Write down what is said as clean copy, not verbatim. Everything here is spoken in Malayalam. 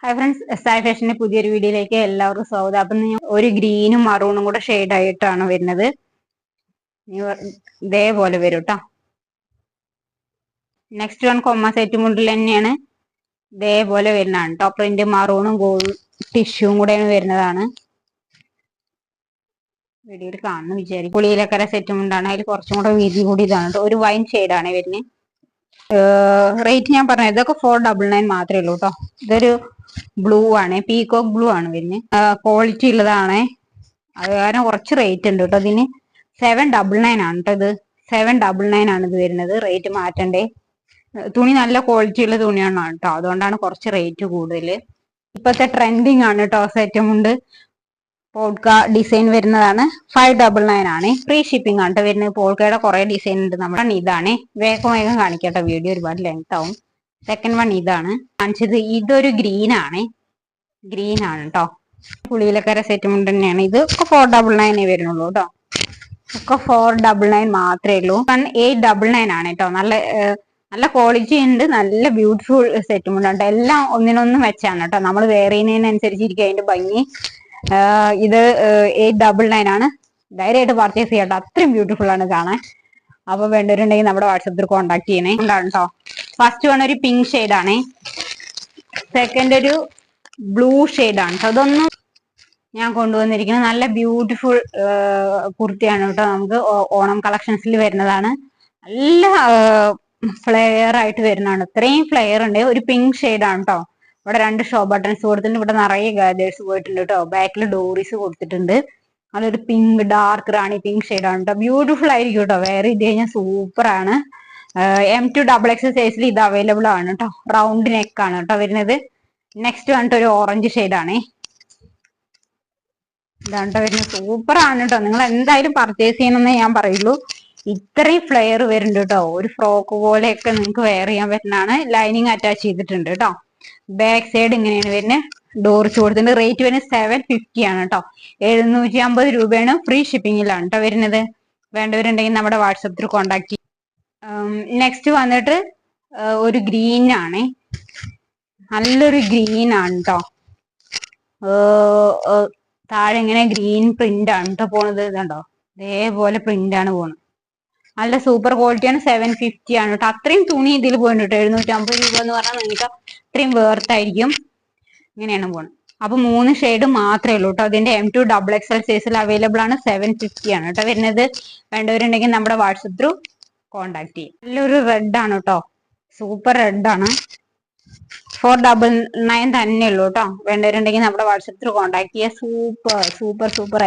ഹായ് ഫ്രണ്ട്സ്, സായി ഫാഷന്റെ പുതിയൊരു വീഡിയോയിലേക്ക് എല്ലാവർക്കും സ്വാഗതം. അപ്പം ഒരു ഗ്രീനും മറൂണും കൂടെ ഷെയ്ഡ് ആയിട്ടാണ് വരുന്നത്. ഇതേപോലെ വരും കേട്ടോ. നെക്സ്റ്റ് വൺ കൊമ്മ സെറ്റ് മുണ്ടിൽ തന്നെയാണ് ഇതേപോലെ വരുന്നതാണ് കേട്ടോ. പ്രിന്റ് മറൂണും ഗോൾഡ് ടിഷ്യൂവും കൂടെയാണ് വരുന്നതാണ്. വീഡിയോയിൽ കാണുന്നു വിചാരിക്കും. പുളിയിലക്കര സെറ്റ് മുണ്ടാണ്. അതിൽ കുറച്ചും കൂടെ വീതി കൂടി ഇതാണ് കേട്ടോ. ഒരു വൈൻ ഷെയ്ഡാണ് വരുന്നത്. റേറ്റ് ഞാൻ പറഞ്ഞത് ഇതൊക്കെ 499 മാത്രമേ ഉള്ളൂ കേട്ടോ. ഇതൊരു ബ്ലൂ ആണ്, പീകോക്ക് ബ്ലൂ ആണ് വരുന്നത്. ക്വാളിറ്റി ഉള്ളതാണ്, അത് കാരണം കുറച്ച് റേറ്റ് ഉണ്ട് കേട്ടോ. ഇതിന് 799 ആണ് കേട്ടോ. ഇത് 799 ആണ് ഇത് വരുന്നത്. റേറ്റ് മാറ്റണ്ടേ. തുണി നല്ല ക്വാളിറ്റി ഉള്ള തുണിയാണ് കേട്ടോ, അതുകൊണ്ടാണ് കുറച്ച് റേറ്റ് കൂടുതൽ. ഇപ്പോഴത്തെ ട്രെൻഡിങ് ആണ് കേട്ടോ സെറ്റും ഉണ്ട്. പോൾക്ക ഡിസൈൻ വരുന്നതാണ്. 599 ആണ്. ഫ്രീ ഷിപ്പിംഗ് ആണ് വരുന്നത്. പോൾക്കയുടെ കുറെ ഡിസൈൻ ഉണ്ട്. നമ്മുടെ ഇതാണ്. വേഗം കാണിക്കട്ടെ, വീഡിയോ ഒരുപാട് ലെങ്ത് ആവും. സെക്കൻഡ് വൺ ഇതാണ് കാണിച്ചത്. ഇതൊരു ഗ്രീൻ ആണ് കേട്ടോ. പുളിയിലക്കര സെറ്റ് മുണ്ട് തന്നെയാണ്. ഇത് ഒക്കെ 499 വരുന്നുള്ളൂ കേട്ടോ. ഒക്കെ 499 മാത്രമേ ഉള്ളൂ. 899 ആണ് കേട്ടോ. നല്ല ക്വാളിറ്റി ഉണ്ട്, നല്ല ബ്യൂട്ടിഫുൾ സെറ്റ് മുണ്ട്. എല്ലാം ഒന്നിനൊന്നും വെച്ചാണ് കേട്ടോ. നമ്മൾ വെയർ ചെയ്യുന്നതിനനുസരിച്ചിരിക്കും അതിന്റെ ഭംഗി. ഇത് 899 ആണ്. ധൈര്യമായിട്ട് പർച്ചേസ് ചെയ്യട്ടോ, അത്രയും ബ്യൂട്ടിഫുൾ ആണ് കാണാൻ. അപ്പൊ വേണ്ടവരുണ്ടെങ്കിൽ നമ്മുടെ വാട്സപ്പിൽ കോൺടാക്ട് ചെയ്യണേ കേട്ടോ. ഫസ്റ്റ് വൺ ഒരു പിങ്ക് ഷെയ്ഡ് ആണ്. സെക്കൻഡ് ഒരു ബ്ലൂ ഷെയ്ഡ് ആണ്. അതൊന്നും ഞാൻ കൊണ്ടുവന്നിരിക്കുന്നത് നല്ല ബ്യൂട്ടിഫുൾ കുർത്തിയാണ് കേട്ടോ. നമുക്ക് ഓണം കളക്ഷൻസിൽ വരുന്നതാണ്. നല്ല ഫ്ലെയർ ആയിട്ട് വരുന്നതാണ്. ഇത്രയും ഫ്ലെയർ ഉണ്ട്. ഒരു പിങ്ക് ഷെയ്ഡ് ആണ് കേട്ടോ. ഇവിടെ 2 ഷോ ബട്ടൺസ് കൊടുത്തിട്ടുണ്ട്. ഇവിടെ നിറയെ ഗാദേഴ്സ് പോയിട്ടുണ്ട് കേട്ടോ. ബാക്കിൽ ഡോറീസ് കൊടുത്തിട്ടുണ്ട്. അതൊരു പിങ്ക് ഡാർക്ക് റാണി പിങ്ക് ഷെയ്ഡ് ആണ് കേട്ടോ. ബ്യൂട്ടിഫുൾ ആയിരിക്കും കേട്ടോ. വെയർ ചെയ്ത് കഴിഞ്ഞാൽ സൂപ്പർ ആണ്. M2XX സൈസിൽ ഇത് അവൈലബിൾ ആണ് കേട്ടോ. റൗണ്ട് നെക്ക് ആണ് കേട്ടോ വരുന്നത്. നെക്സ്റ്റ് വന്നിട്ട് ഒരു ഓറഞ്ച് ഷെയ്ഡ് ആണ്. ഇതാണ് കേട്ടോ വരുന്നത്. സൂപ്പർ ആണ് കേട്ടോ. നിങ്ങൾ എന്തായാലും പർച്ചേസ് ചെയ്യണമെന്നേ ഞാൻ പറയുള്ളൂ. ഇത്രയും ഫ്ലെയർ വരുന്നുണ്ട് കേട്ടോ. ഒരു ഫ്രോക്ക് പോലെയൊക്കെ നിങ്ങൾക്ക് വെയർ ചെയ്യാൻ പറ്റുന്നതാണ്. ലൈനിങ് അറ്റാച്ച് ചെയ്തിട്ടുണ്ട് കേട്ടോ. ബാക്ക് സൈഡ് ഇങ്ങനെയാണ് വരുന്നത്. ഡോർസ് കൊടുത്തിട്ടുണ്ട്. റേറ്റ് വരുന്നത് 750 ആണ് കേട്ടോ. 750 രൂപയാണ്. ഫ്രീ ഷിപ്പിംഗിലാണ് കേട്ടോ വരുന്നത്. വേണ്ടവരുണ്ടെങ്കിൽ നമ്മുടെ വാട്സപ്പിൽ കോൺടാക്ട് ചെയ്യും. നെക്സ്റ്റ് വന്നിട്ട് ഒരു ഗ്രീൻ ആണ്. നല്ലൊരു ഗ്രീൻ ആണ് കേട്ടോ. താഴെ ഇങ്ങനെ ഗ്രീൻ പ്രിന്റ് ആണ് കേട്ടോ പോണത്. ഇതുണ്ടോ, ഇതേപോലെ പ്രിന്റ് ആണ് പോണത്. നല്ല സൂപ്പർ ക്വാളിറ്റിയാണ്. 750 ആണ് കേട്ടോ. അത്രയും തുണി ഇതിൽ പോയിട്ടുണ്ട് കേട്ടോ. 750 രൂപ എന്ന് പറഞ്ഞാൽ നിങ്ങൾക്ക് അത്രയും വേർത്തായിരിക്കും. ഇങ്ങനെയാണ് പോണത്. അപ്പൊ 3 ഷെയ്ഡ് മാത്രമേ ഉള്ളൂ കേട്ടോ. അതിന്റെ M2XXL സൈസിൽ അവൈലബിൾ ആണ്. 750 ആണ് കേട്ടോ വരുന്നത്. വേണ്ടവരുണ്ടെങ്കിൽ നമ്മുടെ വാട്സപ്പ് ത്രൂ കോൺടാക്ട് ചെയ്യും. നല്ലൊരു റെഡ് ആണ് കേട്ടോ. സൂപ്പർ റെഡ് ആണ്. 499 തന്നെ ഉള്ളൂ കേട്ടോ. വേണ്ടവരുണ്ടെങ്കിൽ നമ്മുടെ വാട്സപ്പ് ത്രൂ കോൺടാക്ട് ചെയ്യുക. സൂപ്പർ